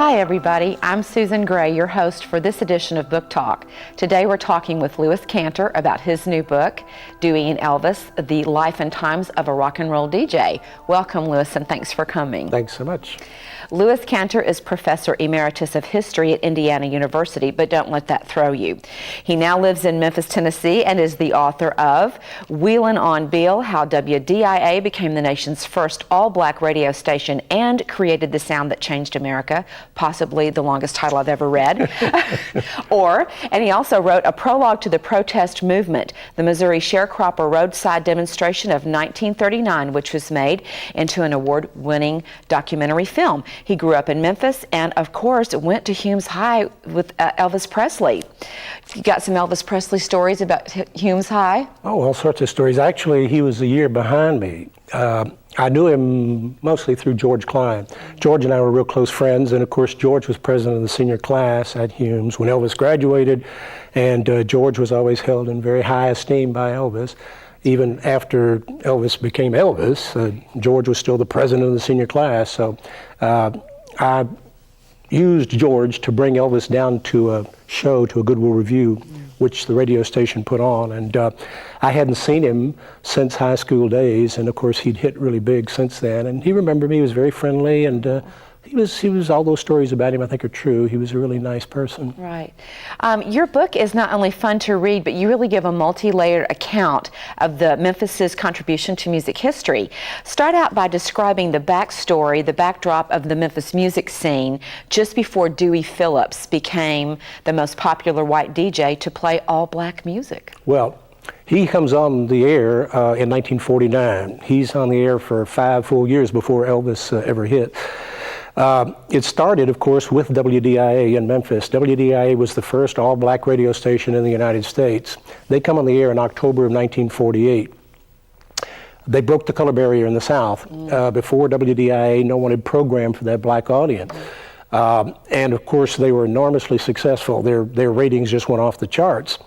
Hi everybody, I'm Susan Gray, your host for this edition of Book Talk. Today we're talking with Lewis Cantor about his new book, Dewey and Elvis, The Life and Times of a Rock and Roll DJ. Welcome, Lewis, and thanks for coming. Thanks so much. Lewis Cantor is Professor Emeritus of History at Indiana University, but don't let that throw you. He now lives in Memphis, Tennessee, and is the author of Wheelin on Beale, How WDIA Became the Nation's First All-Black Radio Station and Created the Sound That Changed America, possibly the longest title I've ever read. And he also wrote A Prologue to the Protest Movement, the Missouri Sharecropper Roadside demonstration of 1939, which was made into an award-winning documentary film. He grew up in Memphis and, of course, went to Humes High with Elvis Presley. You got some Elvis Presley stories about Humes High? Oh, all sorts of stories. Actually, he was a year behind me. I knew him mostly through George Klein. George and I were real close friends, and of course George was president of the senior class at Humes when Elvis graduated, and George was always held in very high esteem by Elvis. Even after Elvis became Elvis, George was still the president of the senior class, so I used George to bring Elvis down to a show, to a Goodwill Review, which the radio station put on, and I hadn't seen him since high school days, and of course he'd hit really big since then, and he remembered me. He was very friendly, and he was all those stories about him I think are true. He was a really nice person. Right. Your book is not only fun to read, but you really give a multi-layered account of the Memphis's contribution to music history. Start out by describing the backstory, the backdrop of the Memphis music scene just before Dewey Phillips became the most popular white DJ to play all black music. Well, he comes on the air in 1949. He's on the air for 5 full years before Elvis ever hit. It started, of course, with WDIA in Memphis. WDIA was the first all-black radio station in the United States. They come on the air in October of 1948. They broke the color barrier in the South. Before WDIA, no one had programmed for that black audience. And of course, they were enormously successful. Their ratings just went off the charts.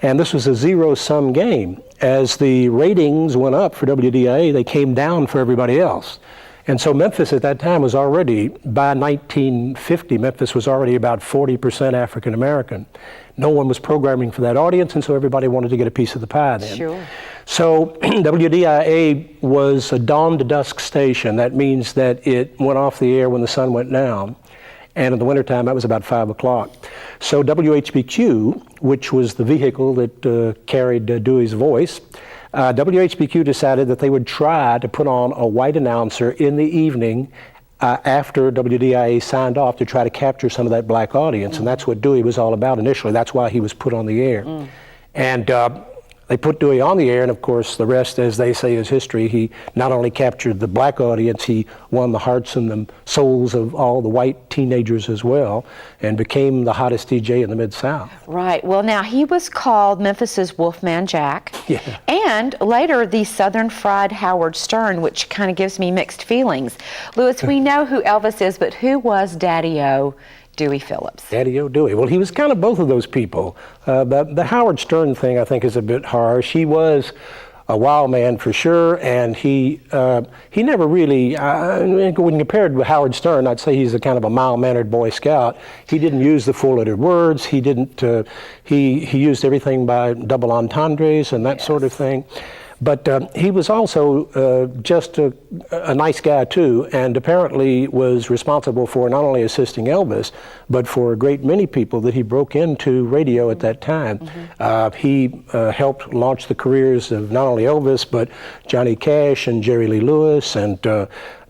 And this was a zero-sum game. As the ratings went up for WDIA, they came down for everybody else. And so Memphis at that time was already, by 1950, Memphis was already about 40% African American. No one was programming for that audience, and so everybody wanted to get a piece of the pie then. Sure. So WDIA was a dawn to dusk station. That means that it went off the air when the sun went down. And in the wintertime, that was about 5 o'clock. So WHBQ, which was the vehicle that carried Dewey's voice, WHBQ decided that they would try to put on a white announcer in the evening after WDIA signed off to try to capture some of that black audience. And that's what Dewey was all about initially. That's why he was put on the air. And they put Dewey on the air, and of course the rest, as they say, is history. He not only captured the black audience, he won the hearts and the souls of all the white teenagers as well, and became the hottest DJ in the Mid-South. Right. Well, now he was called Memphis's Wolfman Jack, and later the Southern Fried Howard Stern, which kind of gives me mixed feelings. Lewis, we know who Elvis is, but who was Daddy-O-Dewey Phillips? Daddy-O-Dewey. Well, he was kind of both of those people. The Howard Stern thing, I think, is a bit harsh. He was a wild man for sure, and he never really, when compared with Howard Stern, I'd say he's a kind of a mild-mannered Boy Scout. He didn't use the four-letter words. He didn't. He used everything by double entendres and that sort of thing. But he was also just a nice guy too, and apparently was responsible for not only assisting Elvis, but for a great many people that he broke into radio at that time. He helped launch the careers of not only Elvis, but Johnny Cash and Jerry Lee Lewis, and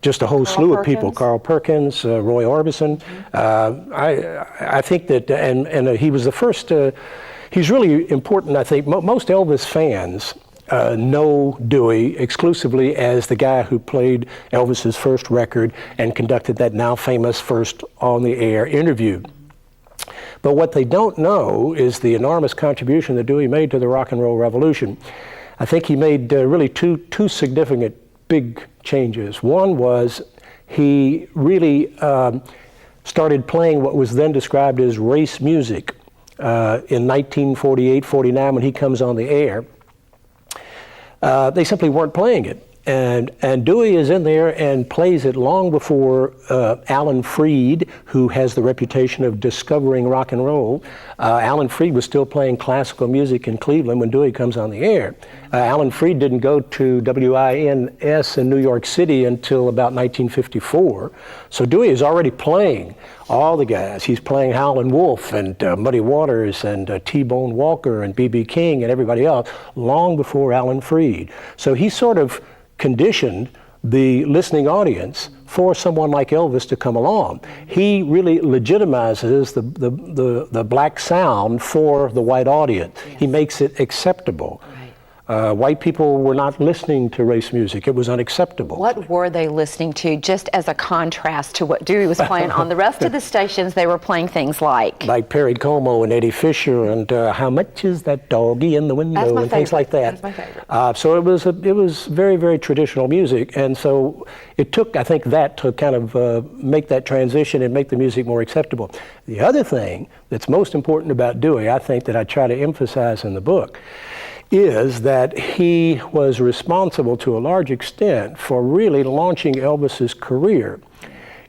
just a whole slew of people, Carl Perkins, Roy Orbison. I think that, and he was the first, he's really important, I think. Most Elvis fans know Dewey exclusively as the guy who played Elvis's first record and conducted that now famous first on-the-air interview. But what they don't know is the enormous contribution that Dewey made to the rock and roll revolution. I think he made really two significant big changes. One was he really started playing what was then described as race music in 1948-49 when he comes on the air. They simply weren't playing it. And Dewey is in there and plays it long before Alan Freed, who has the reputation of discovering rock and roll. Alan Freed was still playing classical music in Cleveland when Dewey comes on the air. Alan Freed didn't go to WINS in New York City until about 1954. So Dewey is already playing all the guys. He's playing Howlin Wolf and Muddy Waters and T-Bone Walker and B.B. King and everybody else long before Alan Freed. So he sort of conditioned the listening audience for someone like Elvis to come along. He really legitimizes the black sound for the white audience. Yes. He makes it acceptable. Right. White people were not listening to race music. It was unacceptable. What were they listening to, just as a contrast to what Dewey was playing? On the rest of the stations, they were playing things like Perry Como and Eddie Fisher and How Much Is That Doggy in the Window and things like that. That's my favorite. So it was very, very traditional music, and so it took, I think, that to kind of make that transition and make the music more acceptable. The other thing that's most important about Dewey, I think, that I try to emphasize in the book, is that he was responsible to a large extent for really launching Elvis's career.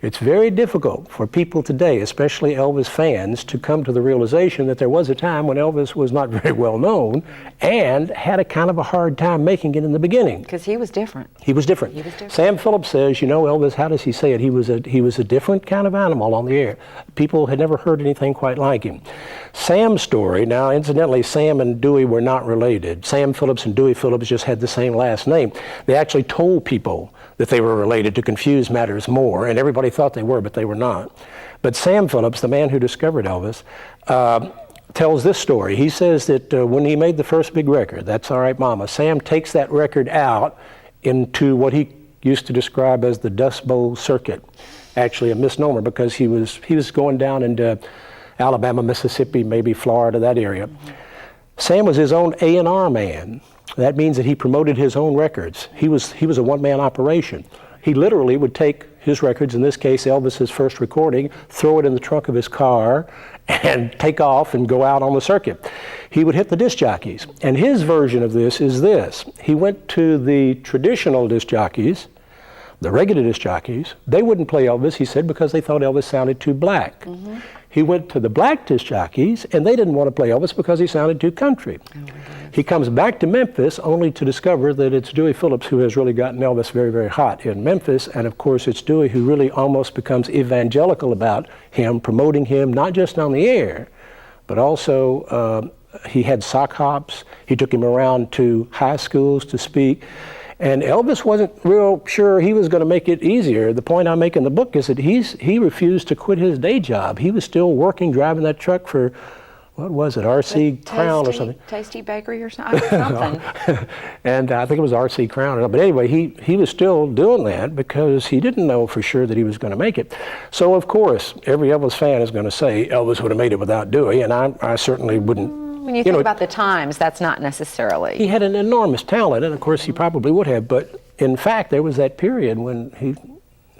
It's very difficult for people today, especially Elvis fans, to come to the realization that there was a time when Elvis was not very well known and had a kind of a hard time making it in the beginning. Because he was different. He was different. Sam Phillips says, you know, Elvis, how does he say it? He was a different kind of animal on the air. People had never heard anything quite like him. Sam's story, now incidentally, Sam and Dewey were not related. Sam Phillips and Dewey Phillips just had the same last name. They actually told people that they were related to confuse matters more, and everybody thought they were, but they were not. But Sam Phillips, the man who discovered Elvis, tells this story. He says that when he made the first big record, That's All Right Mama, Sam takes that record out into what he used to describe as the Dust Bowl circuit. Actually a misnomer, because he was going down into Alabama, Mississippi, maybe Florida, that area. Sam was his own A&R man. That means that he promoted his own records. He was a one-man operation. He literally would take his records, in this case Elvis's first recording, throw it in the trunk of his car, and take off and go out on the circuit. He would hit the disc jockeys, and his version of this is this. He went to the traditional disc jockeys, the regular disc jockeys. They wouldn't play Elvis, he said, because they thought Elvis sounded too black. He went to the black disc jockeys, and they didn't want to play Elvis because he sounded too country. He comes back to Memphis only to discover that it's Dewey Phillips who has really gotten Elvis very, very hot in Memphis. And of course, it's Dewey who really almost becomes evangelical about him, promoting him not just on the air, but also he had sock hops. He took him around to high schools to speak. And Elvis wasn't real sure he was going to make it easier. The point I make in the book is that he refused to quit his day job. He was still working, driving that truck for, what was it, RC Crown or something? Tasty Bakery or something. And I think it was RC Crown. But anyway, he was still doing that because he didn't know for sure that he was going to make it. So of course, every Elvis fan is going to say Elvis would have made it without Dewey, and I certainly wouldn't. When you think about the times, that's not necessarily. He had an enormous talent, and of course he probably would have, but in fact there was that period when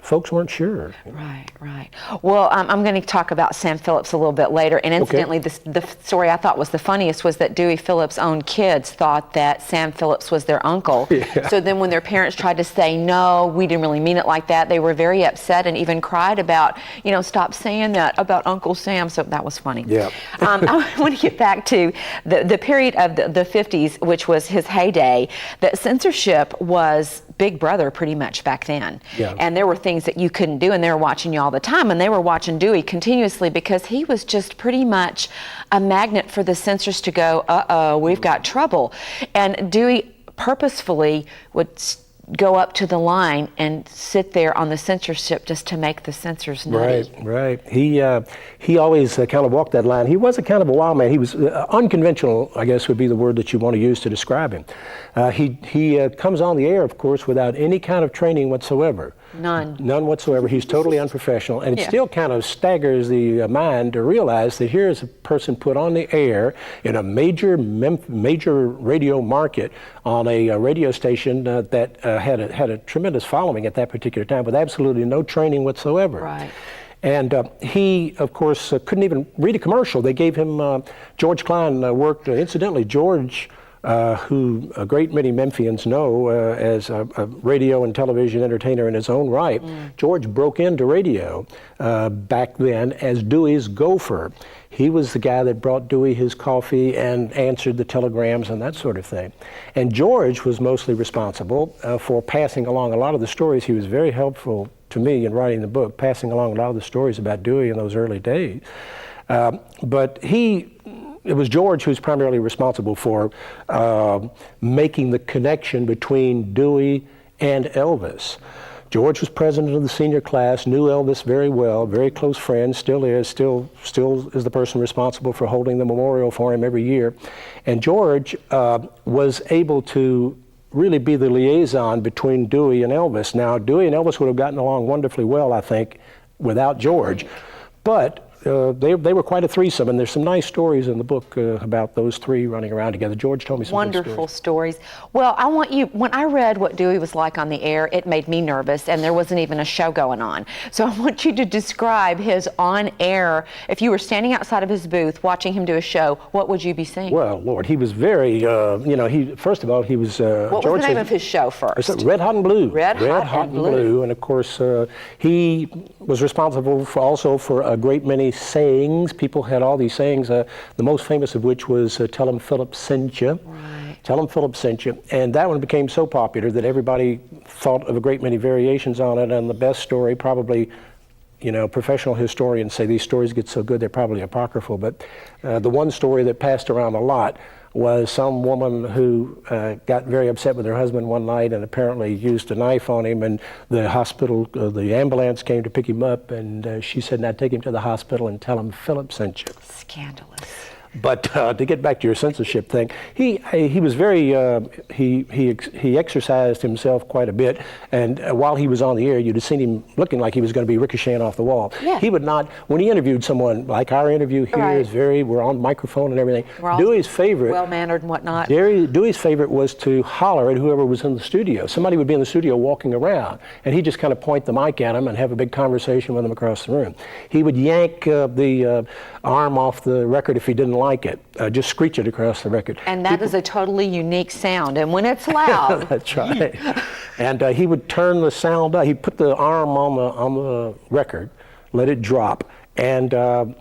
folks weren't sure. Right, right. Well, I'm going to talk about Sam Phillips a little bit later, and incidentally, the story I thought was the funniest was that Dewey Phillips' own kids thought that Sam Phillips was their uncle. Yeah. So then when their parents tried to say, no, we didn't really mean it like that, they were very upset and even cried about, stop saying that about Uncle Sam. So that was funny. Yeah. I want to get back to the period of the 50s, which was his heyday. That censorship was Big Brother pretty much back then. Yeah. And there were things that you couldn't do, and they were watching you all the time, and they were watching Dewey continuously because he was just pretty much a magnet for the censors to go, uh-oh, we've got trouble. And Dewey purposefully would go up to the line and sit there on the censorship just to make the censors nutty. Right. He always kind of walked that line. He was a kind of a wild man. He was unconventional, I guess would be the word that you want to use to describe him. He comes on the air, of course, without any kind of training whatsoever. None whatsoever. He's totally unprofessional, and it still kind of staggers the mind to realize that here is a person put on the air in a major radio market on a radio station that had a tremendous following at that particular time with absolutely no training whatsoever. Right. And he, of course, couldn't even read a commercial. They gave him, George Klein worked, incidentally, George who a great many Memphians know as a radio and television entertainer in his own right. George broke into radio back then as Dewey's gopher. He was the guy that brought Dewey his coffee and answered the telegrams and that sort of thing. And George was mostly responsible for passing along a lot of the stories. He was very helpful to me in writing the book, passing along a lot of the stories about Dewey in those early days. But it was George who's primarily responsible for making the connection between Dewey and Elvis. George was president of the senior class, knew Elvis very well, very close friend, still is the person responsible for holding the memorial for him every year. And George was able to really be the liaison between Dewey and Elvis. Now, Dewey and Elvis would have gotten along wonderfully well, I think, without George. But they were quite a threesome, and there's some nice stories in the book about those three running around together. George told me some wonderful stories. Well, I want you, when I read what Dewey was like on the air, it made me nervous, and there wasn't even a show going on. So I want you to describe his on-air, if you were standing outside of his booth watching him do a show, what would you be seeing? Well, Lord, he was very, first of all, he was... what was the name of his show first? Red Hot and Blue. Red Hot and Blue. And of course, he was responsible also for a great many sayings. People had all these sayings, the most famous of which was Tell 'em Phillips sent you. Right. Tell 'em Phillips sent you. And that one became so popular that everybody thought of a great many variations on it, and the best story probably, professional historians say these stories get so good they're probably apocryphal, but the one story that passed around a lot was some woman who got very upset with her husband one night and apparently used a knife on him, and the hospital, the ambulance came to pick him up, and she said, now take him to the hospital and tell him Phillips sent you. Scandalous. But to get back to your censorship thing, he was very, he exercised himself quite a bit, and while he was on the air, you'd have seen him looking like he was going to be ricocheting off the wall. Yeah. He would not, when he interviewed someone, like our interview here Right. is we're on microphone and everything. We're all Dewey's favorite, well-mannered and whatnot. Dewey's favorite was to holler at whoever was in the studio. Somebody would be in the studio walking around, and he'd just kind of point the mic at him and have a big conversation with them across the room. He would yank the arm off the record if he didn't like it, just screech it across the record. And that is a totally unique sound, and when it's loud. That's right. And he would turn the sound up. He'd put the arm on the record, let it drop, and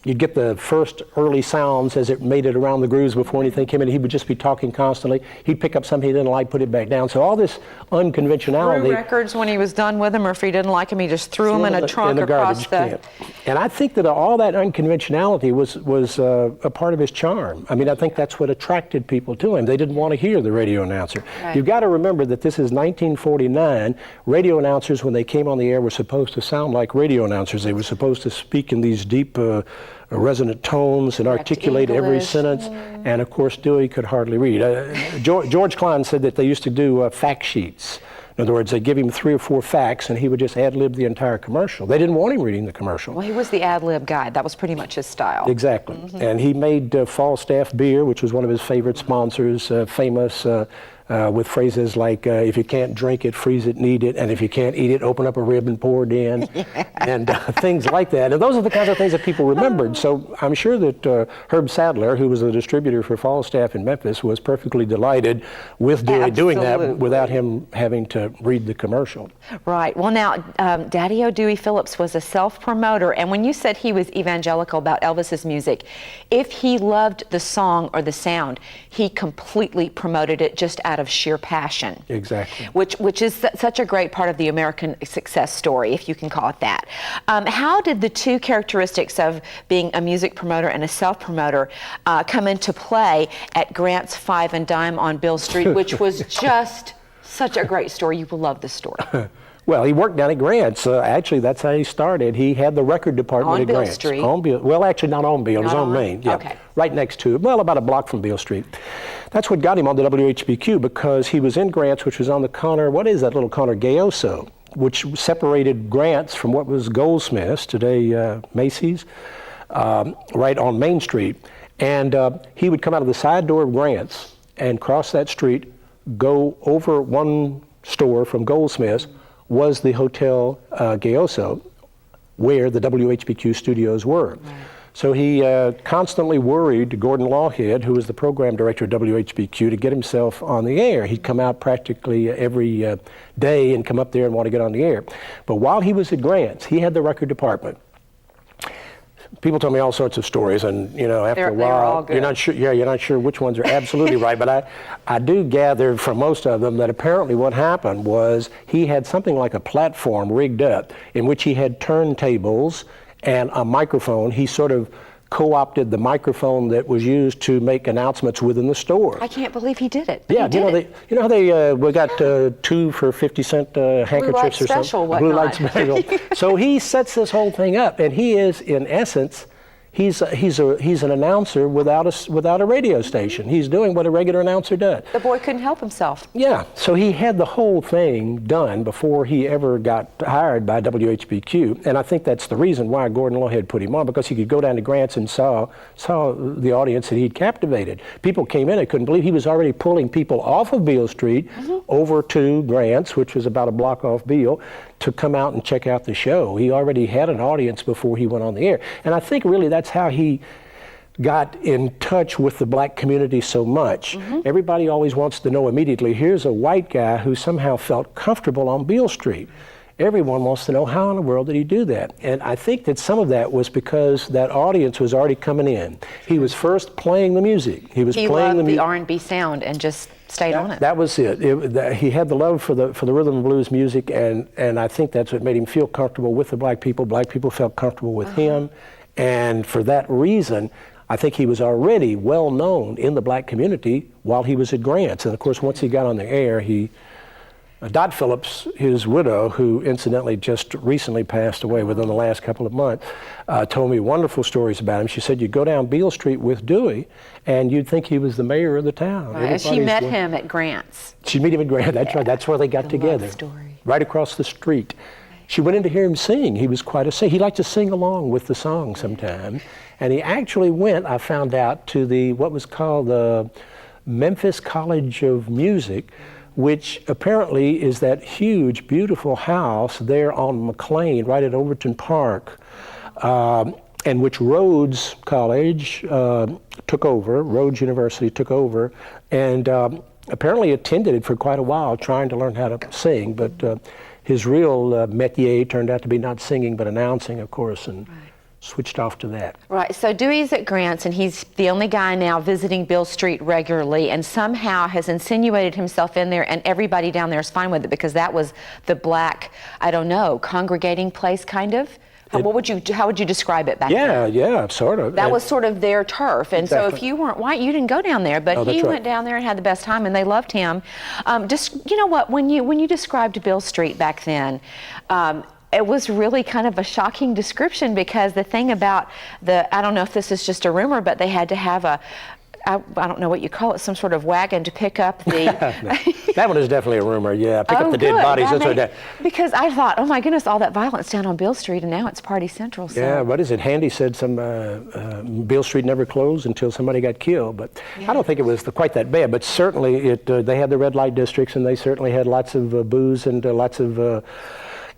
you'd get the first early sounds as it made it around the grooves before anything came in. He would just be talking constantly. He'd pick up something he didn't like, put it back down. So all this unconventionality. Threw records when he was done with them, or if he didn't like them, he just threw them in a trunk across the... And I think that all that unconventionality was a part of his charm. I mean, I think that's what attracted people to him. They didn't want to hear the radio announcer. Right. You've got to remember that this is 1949. Radio announcers, when they came on the air, were supposed to sound like radio announcers. They were supposed to speak in these deep resonant tones and articulate every sentence. And of course, Dewey could hardly read. George Klein said that they used to do fact sheets. In other words, they'd give him 3 or 4 facts, and he would just ad-lib the entire commercial. They didn't want him reading the commercial. Well, he was the ad-lib guy. That was pretty much his style. Exactly. And he made Falstaff beer, which was one of his favorite sponsors, famous with phrases like, if you can't drink it, freeze it and eat it, and if you can't eat it, open up a rib and pour it in, and things like that. And those are the kinds of things that people remembered. So I'm sure that Herb Sadler, who was the distributor for Falstaff in Memphis, was perfectly delighted with Dewey doing that without him having to read the commercial. Right. Well, now, Daddy-O-Dewey Phillips was a self-promoter, and when you said he was evangelical about Elvis's music, if he loved the song or the sound, he completely promoted it just out of sheer passion. Exactly. Which is such a great part of the American success story, if you can call it that. How did the two characteristics of being a music promoter and a self-promoter come into play at Grant's Five and Dime on Beale Street, which was just such a great story? You will love this story. Well, he worked down at Grant's. Actually, that's how he started. He had the record department at Grant's. Street. On Beale. Well, actually, not on Beale. It was on Main. Yeah, okay. Right next to it. Well, about a block from Beale Street. That's what got him on the WHBQ, because he was in Grant's, which was on the corner. What is that little corner? Gayoso, which separated Grant's from what was Goldsmith's, today Macy's, right on Main Street. And he would come out of the side door of Grant's and cross that street, go over one store from Goldsmith's, was the Hotel Gayoso, where the WHBQ studios were. Right. So he constantly worried Gordon Lawhead, who was the program director of WHBQ, to get himself on the air. He'd come out practically every day and come up there and want to get on the air. But while he was at Grant's, he had the record department. People tell me all sorts of stories, and you know, after a while, you're not sure. Yeah, you're not sure which ones are absolutely right. But I do gather from most of them that apparently what happened was he had something like a platform rigged up in which he had turntables and a microphone. He sort of co-opted the microphone that was used to make announcements within the store. I can't believe he did it. Yeah, you know how they we got 2 for 50-cent handkerchiefs or something. Blue light special. So he sets this whole thing up, and he is, in essence, he's an announcer without a radio station. He's doing what a regular announcer does. The boy couldn't help himself. Yeah, so he had the whole thing done before he ever got hired by WHBQ, and I think that's the reason why Gordon Lawhead put him on, because he could go down to Grant's and saw the audience that he'd captivated. People came in and couldn't believe he was already pulling people off of Beale Street over to Grant's, which was about a block off Beale, to come out and check out the show. He already had an audience before he went on the air. And I think really that's how he got in touch with the black community so much. Everybody always wants to know immediately, here's a white guy who somehow felt comfortable on Beale Street. Everyone wants to know, how in the world did he do that? And I think that some of that was because that audience was already coming in. He was first playing the music. He loved the R&B sound and just stayed on it. That was it. He had the love for the rhythm and blues music, and I think that's what made him feel comfortable with the black people. Black people felt comfortable with him, and for that reason, I think he was already well known in the black community while he was at Grant's. And of course, once he got on the air, Dot Phillips, his widow, who incidentally just recently passed away within the last couple of months, told me wonderful stories about him. She said, you'd go down Beale Street with Dewey, and you'd think he was the mayor of the town. Right. She met him at Grant's. She'd meet him at Grant's, that's right. That's where they got together. Love story. Right across the street. She went in to hear him sing. He was quite a singer. He liked to sing along with the song sometimes. And he actually went, I found out, to what was called the Memphis College of Music, which apparently is that huge, beautiful house there on McLean, right at Overton Park, and which Rhodes College took over, Rhodes University took over, and apparently attended it for quite a while, trying to learn how to sing, but his real métier turned out to be not singing, but announcing, of course, and switched off to that. Right, so Dewey's at Grant's, and he's the only guy now visiting Beale Street regularly, and somehow has insinuated himself in there, and everybody down there is fine with it, because that was the black, I don't know, congregating place, kind of? How would you describe it back then? Yeah, sort of. That was sort of their turf, and so if you weren't white, you didn't go down there, but he went down there and had the best time, and they loved him. Just, you know what, when you described Beale Street back then, it was really kind of a shocking description, because the thing about I don't know if this is just a rumor, but they had to have I don't know what you call it, some sort of wagon to pick up the... That one is definitely a rumor, yeah. Pick up the dead bodies. Because I thought, oh my goodness, all that violence down on Beale Street, and now it's Party Central. So. Yeah, what is it? Handy said Beale Street never closed until somebody got killed, but I don't think it was quite that bad, but certainly they had the red light districts, and they certainly had lots of booze and lots of...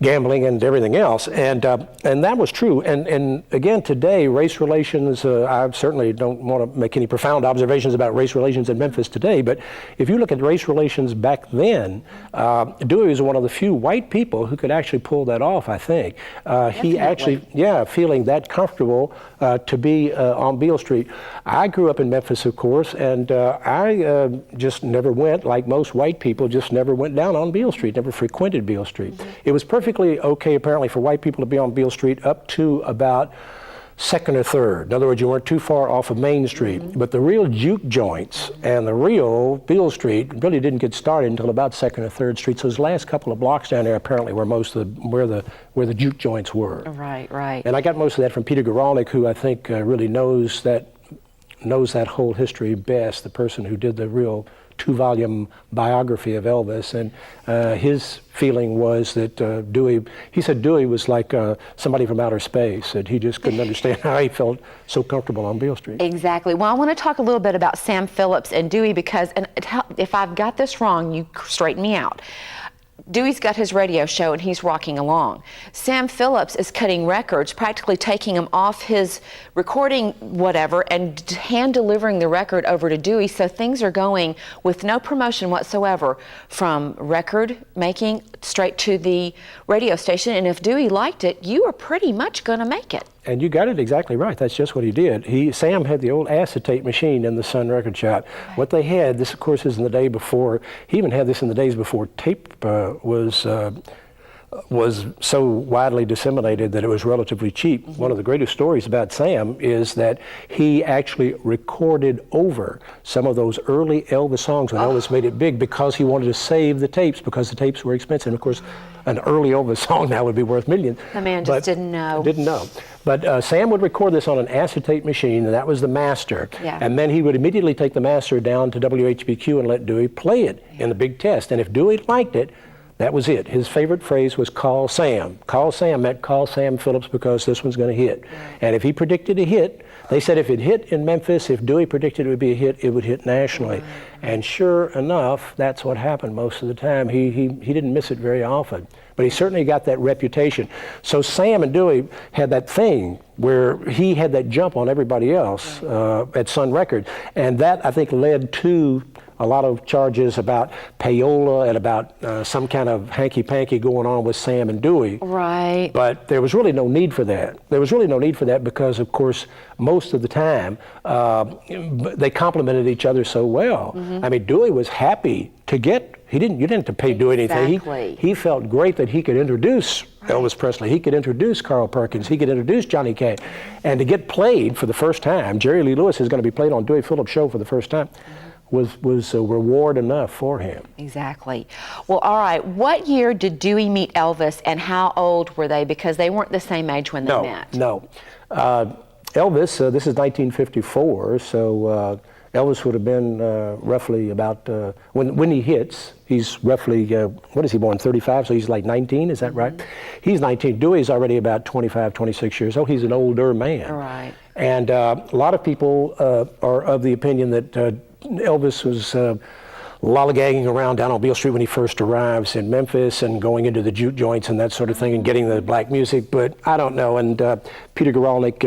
gambling and everything else, and that was true. And again, today, race relations, I certainly don't want to make any profound observations about race relations in Memphis today, but if you look at race relations back then, Dewey was one of the few white people who could actually pull that off, I think. He actually, feeling that comfortable to be on Beale Street. I grew up in Memphis, of course, and I just never went, like most white people, just never went down on Beale Street, never frequented Beale Street. It was perfectly okay, apparently, for white people to be on Beale Street up to about 2nd or 3rd. In other words, you weren't too far off of Main Street. But the real juke joints and the real Beale Street really didn't get started until about 2nd or 3rd Street. So those last couple of blocks down there apparently were most of where the juke joints were. Right. And I got most of that from Peter Guralnick, who I think really knows that whole history best, the person who did the real 2-volume biography of Elvis, and his feeling was that he said Dewey was like somebody from outer space, that he just couldn't understand how he felt so comfortable on Beale Street. Exactly. Well, I want to talk a little bit about Sam Phillips and Dewey, because, and if I've got this wrong, you straighten me out. Dewey's got his radio show and he's rocking along. Sam Phillips is cutting records, practically taking them off his recording whatever and hand delivering the record over to Dewey. So things are going with no promotion whatsoever from record making straight to the radio station. And if Dewey liked it, you were pretty much going to make it. And you got it exactly right. That's just what he did. Sam had the old acetate machine in the Sun record shop. What they had, this of course is in the day before, he even had this in the days before tape was so widely disseminated that it was relatively cheap. One of the greatest stories about Sam is that he actually recorded over some of those early Elvis songs when Elvis made it big because he wanted to save the tapes because the tapes were expensive. And of course, an early Elvis song now would be worth millions. The man just didn't know. Didn't know. But Sam would record this on an acetate machine, and that was the master. Yeah. And then he would immediately take the master down to WHBQ and let Dewey play it in the big test. And if Dewey liked it, that was it. His favorite phrase was call Sam. Call Sam meant call Sam Phillips because this one's going to hit. And if he predicted a hit, they said if it hit in Memphis, if Dewey predicted it would be a hit, it would hit nationally. And sure enough, that's what happened most of the time. He didn't miss it very often. But he certainly got that reputation. So Sam and Dewey had that thing where he had that jump on everybody else at Sun Records. And that, I think, led to a lot of charges about payola and about some kind of hanky-panky going on with Sam and Dewey. Right. But there was really no need for that. There was really no need for that because, of course, most of the time, they complemented each other so well. I mean, Dewey was happy to get, you didn't have to pay Dewey anything. He felt great that he could introduce Elvis Presley, he could introduce Carl Perkins, he could introduce Johnny Cash. And to get played for the first time, Jerry Lee Lewis is going to be played on Dewey Phillips' show for the first time. Was a reward enough for him. Exactly. Well, all right. What year did Dewey meet Elvis, and how old were they? Because they weren't the same age when they met. No. Elvis, this is 1954, so Elvis would have been roughly about, when he hits, he's roughly, what is he born, 35, so he's like 19, is that right? He's 19. Dewey's already about 25, 26 years old. He's an older man. Right. And a lot of people are of the opinion that Elvis was lollygagging around down on Beale Street when he first arrives in Memphis and going into the juke joints and that sort of thing and getting the black music, but I don't know. And Peter Guralnick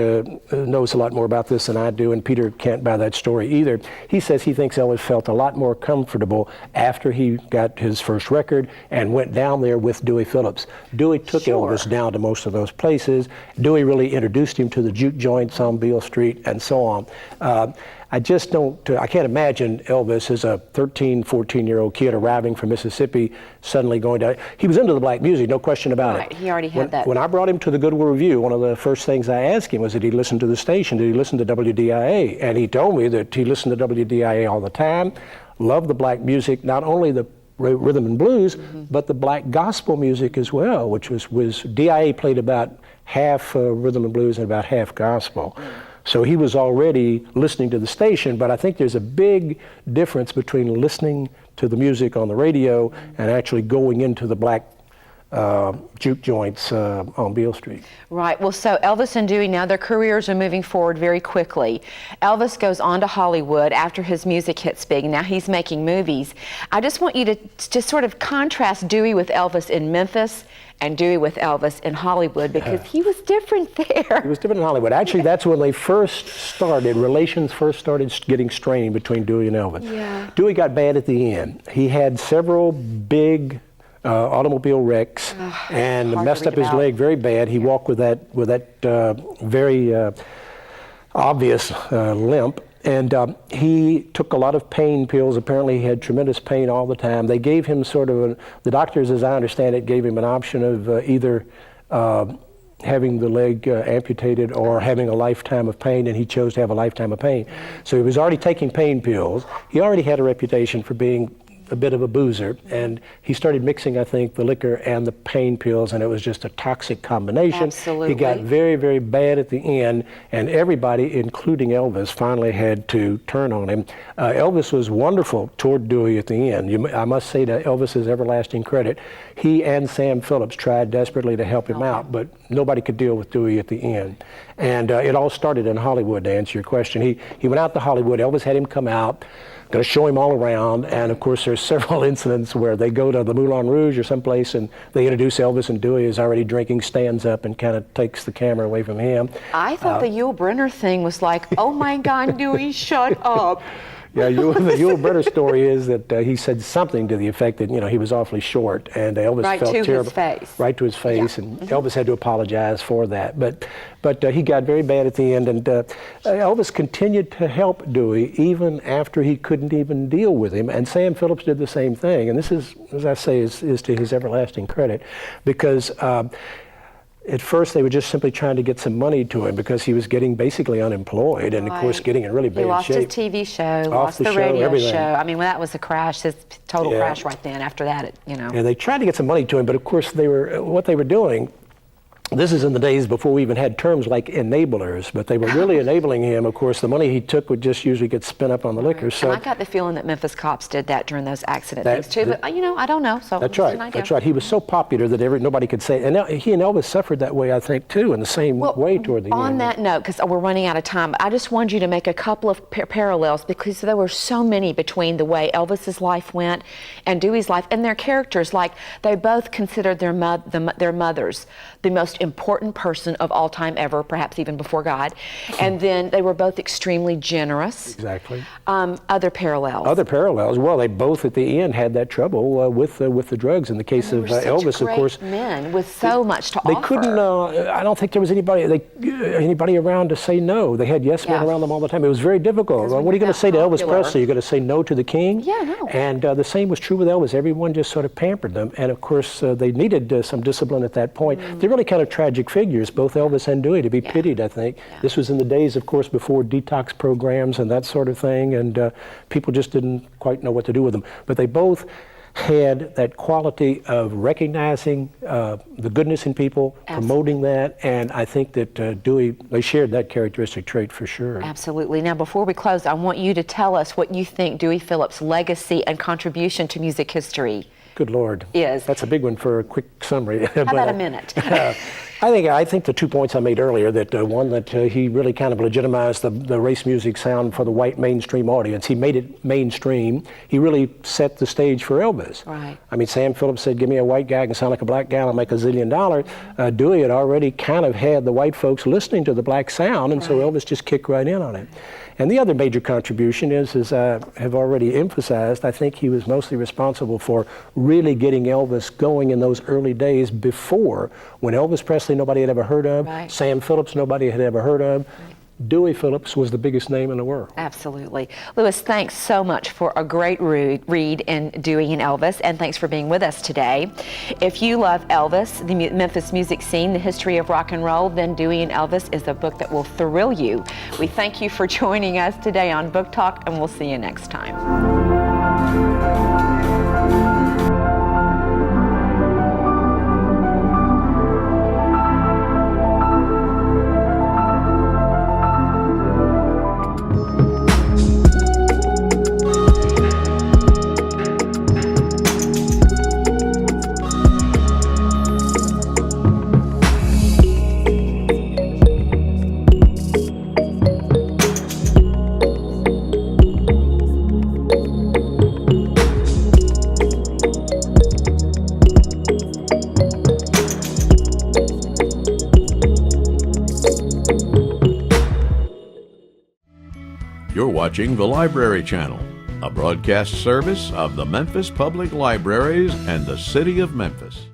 knows a lot more about this than I do, and Peter can't buy that story either. He says he thinks Elvis felt a lot more comfortable after he got his first record and went down there with Dewey Phillips. Dewey took Elvis down to most of those places. Dewey really introduced him to the juke joints on Beale Street and so on. I just don't, I can't imagine Elvis as a 13, 14-year-old kid arriving from Mississippi, suddenly going to, he was into the black music, no question about it. He already had that. When I brought him to the Goodwill Review, one of the first things I asked him was, did he listen to the station? Did he listen to WDIA? And he told me that he listened to WDIA all the time, loved the black music, not only the rhythm and blues, but the black gospel music as well, which was DIA played about half rhythm and blues and about half gospel. So he was already listening to the station, but I think there's a big difference between listening to the music on the radio and actually going into the black juke joints on Beale Street. Right. Well, so Elvis and Dewey, now their careers are moving forward very quickly. Elvis goes on to Hollywood after his music hits big. Now he's making movies. I just want you to just sort of contrast Dewey with Elvis in Memphis and Dewey with Elvis in Hollywood, because he was different there. He was different in Hollywood. Actually, that's when they first started, relations first started getting strained between Dewey and Elvis. Yeah. Dewey got bad at the end. He had several big automobile wrecks and messed up his leg very bad. He walked with that very obvious limp. And he took a lot of pain pills. Apparently he had tremendous pain all the time. They gave him sort of, the doctors, as I understand it, gave him an option of either having the leg amputated or having a lifetime of pain, and he chose to have a lifetime of pain. So he was already taking pain pills. He already had a reputation for being a bit of a boozer, and he started mixing, I think, the liquor and the pain pills, and it was just a toxic combination. Absolutely. He got very, very bad at the end, and everybody, including Elvis, finally had to turn on him. Elvis was wonderful toward Dewey at the end. I must say, to Elvis's everlasting credit, he and Sam Phillips tried desperately to help him out, but nobody could deal with Dewey at the end. And it all started in Hollywood, to answer your question. He went out to Hollywood. Elvis had him come out going to show him all around. And of course, there's several incidents where they go to the Moulin Rouge or someplace, and they introduce Elvis, and Dewey is already drinking, stands up, and kind of takes the camera away from him. I thought the Yul Brynner thing was like, oh my God, Dewey, shut up. Yeah, the Yul Brynner story is that he said something to the effect that, he was awfully short, and Elvis felt terrible. Right to his face, and Elvis had to apologize for that. But he got very bad at the end, and Elvis continued to help Dewey even after he couldn't even deal with him, and Sam Phillips did the same thing. And this is, as I say, is to his everlasting credit, because at first, they were just simply trying to get some money to him because he was getting basically unemployed, and of course getting in really bad shape. He lost his TV show, lost the radio show. I mean, that was a crash, his total crash right then. After that, And they tried to get some money to him, but of course, what they were doing. This is in the days before we even had terms like enablers, but they were really enabling him. Of course, the money he took would just usually get spent up on the liquor. So and I got the feeling that Memphis cops did that during those accident things too, but I don't know. So that's right. That's right. He was so popular that nobody could say. And he and Elvis suffered that way, I think, too, in the same way toward the end. On that note, because we're running out of time, I just wanted you to make a couple of parallels, because there were so many between the way Elvis's life went and Dewey's life, and their characters. Like, they both considered their mothers the most important person of all time ever, perhaps even before God. And then they were both extremely generous. Exactly. Other parallels. Well, they both at the end had that trouble with the drugs. In the case of Elvis, of course, men with so much to offer. They couldn't. I don't think there was anybody around to say no. They had yes men around them all the time. It was very difficult. What are you going to say to Elvis Presley? You're going to say no to the king? Yeah, no. And the same was true with Elvis. Everyone just sort of pampered them, and of course they needed some discipline at that point. They're really kind of tragic figures, both Elvis and Dewey, to be pitied, I think. This was in the days, of course, before detox programs and that sort of thing, and people just didn't quite know what to do with them. But they both had that quality of recognizing the goodness in people, promoting that, and I think that Dewey, they shared that characteristic trait for sure. Absolutely. Now, before we close, I want you to tell us what you think Dewey Phillips' legacy and contribution to music history Good Lord. is. That's a big one for a quick summary. How about a minute? I think the 2 points I made earlier, that one, that he really kind of legitimized the race music sound for the white mainstream audience. He made it mainstream. He really set the stage for Elvis. Right. I mean, Sam Phillips said, give me a white guy who can sound like a black guy, I'll make $1 zillion. Dewey had already kind of had the white folks listening to the black sound, and so Elvis just kicked right in on it. And the other major contribution is, as I have already emphasized, I think he was mostly responsible for really getting Elvis going in those early days before, when Elvis Presley nobody had ever heard of, Sam Phillips nobody had ever heard of. Dewey Phillips was the biggest name in the world. Absolutely. Louis, thanks so much for a great read in Dewey and Elvis, and thanks for being with us today. If you love Elvis, the Memphis music scene, the history of rock and roll, then Dewey and Elvis is a book that will thrill you. We thank you for joining us today on Book Talk, and we'll see you next time. You're watching the Library Channel, a broadcast service of the Memphis Public Libraries and the City of Memphis.